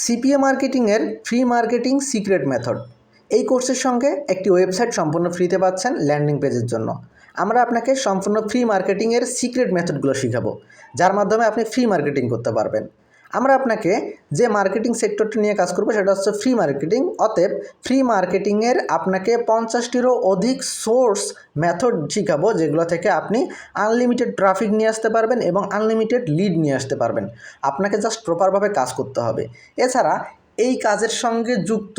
CPA মার্কেটিংয়ের free marketing secret method এই কোর্সের সঙ্গে একটি ওয়েবসাইট সম্পূর্ণ ফ্রিতে পাচ্ছেন ল্যান্ডিং পেজের জন্য। আমরা আপনাকে সম্পূর্ণ ফ্রি মার্কেটিংয়ের সিক্রেট মেথডগুলো শিখাবো, যার মাধ্যমে আপনি ফ্রি মার্কেটিং করতে পারবেন। আমরা আপনাকে যে মার্কেটিং সেক্টরটি নিয়ে কাজ করবো সেটা হচ্ছে ফ্রি মার্কেটিং। অতএব ফ্রি মার্কেটিংয়ের আপনাকে 50টিরও অধিক সোর্স মেথড শিখাবো, যেগুলো থেকে আপনি আনলিমিটেড ট্রাফিক নিয়ে আসতে পারবেন এবং আনলিমিটেড লিড নিয়ে আসতে পারবেন। আপনাকে জাস্ট প্রপারভাবে কাজ করতে হবে। এছাড়া এই কাজের সঙ্গে যুক্ত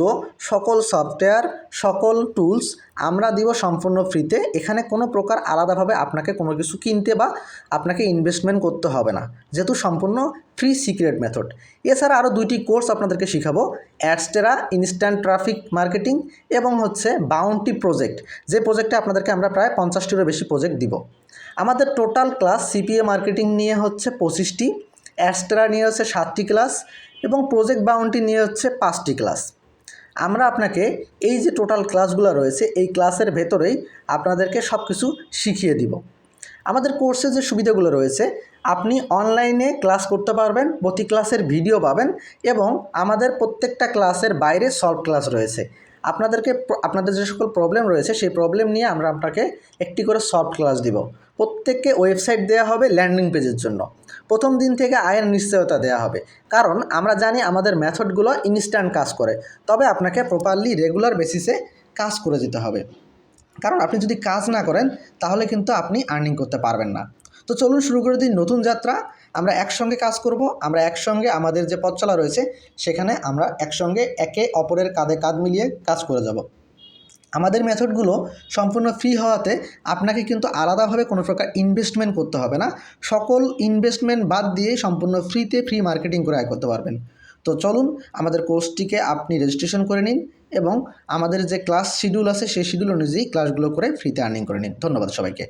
সকল সফটওয়্যার, সকল টুলস আমরা দিব সম্পূর্ণ ফ্রিতে। এখানে কোনো প্রকার আলাদাভাবে আপনাকে কোনো কিছু কিনতে বা আপনাকে ইনভেস্টমেন্ট করতে হবে না, যেহেতু সম্পূর্ণ ফ্রি সিক্রেট মেথড। এছাড়া আরও 2টি কোর্স আপনাদেরকে শিখাবো, অ্যাডস্টেরা ইনস্ট্যান্ট ট্রাফিক মার্কেটিং এবং হচ্ছে বাউন্টি প্রজেক্ট, যে প্রজেক্টে আপনাদেরকে আমরা প্রায় 50টিরও বেশি প্রজেক্ট দিব। আমাদের টোটাল ক্লাস সিপিএ মার্কেটিং নিয়ে হচ্ছে 25টি, অ্যাডস্টেরা নিয়ে হচ্ছে 7টি ক্লাস এবং প্রজেক্ট বাউন্টি নিয়ে হচ্ছে 5টি ক্লাস। আমরা আপনাকে এই যে টোটাল ক্লাসগুলো রয়েছে এই ক্লাসের ভেতরেই আপনাদেরকে সব কিছু শিখিয়ে দিব। আমাদের কোর্সে যে সুবিধাগুলো রয়েছে, আপনি অনলাইনে ক্লাস করতে পারবেন, প্রতি ক্লাসের ভিডিও পাবেন এবং আমাদের প্রত্যেকটা ক্লাসের বাইরে সলভ ক্লাস রয়েছে। আপনাদের যে সকল প্রবলেম রয়েছে সেই প্রবলেম নিয়ে আমরা আপনাকে একটি করে সলভ ক্লাস দিব। প্রত্যেককে ওয়েবসাইট দেওয়া হবে ল্যান্ডিং পেজের জন্য। প্রথম দিন থেকে আয়ের নিশ্চয়তা দেওয়া হবে, কারণ আমরা জানি আমাদের মেথডগুলো ইনস্ট্যান্ট কাজ করে। তবে আপনাকে প্রপারলি রেগুলার বেসিসে কাজ করে যেতে হবে, কারণ আপনি যদি কাজ না করেন তাহলে কিন্তু আপনি আর্নিং করতে পারবেন না। তো চলুন শুরু করে দিই নতুন যাত্রা। আমরা একসঙ্গে কাজ করব, আমরা একসঙ্গে আমাদের যে পথ চলা রয়েছে সেখানে আমরা একসঙ্গে একে অপরের কাঁধে কাঁধ মিলিয়ে কাজ করে যাব। আমাদের মেথডগুলো সম্পূর্ণ ফ্রি হওয়াতে আপনাকে কিন্তু আলাদাভাবে কোনো প্রকার ইনভেস্টমেন্ট করতে হবে না। সকল ইনভেস্টমেন্ট বাদ দিয়ে সম্পূর্ণ ফ্রিতে ফ্রি মার্কেটিং করে আয় করতে পারবেন। তো চলুন আমাদের কোর্সটিকে আপনি রেজিস্ট্রেশন করে নিন এবং আমাদের যে ক্লাস শিডিউল আছে সেই শিডিউল অনুযায়ী ক্লাসগুলো করে ফ্রিতে আর্নিং করে নিন। ধন্যবাদ সবাইকে।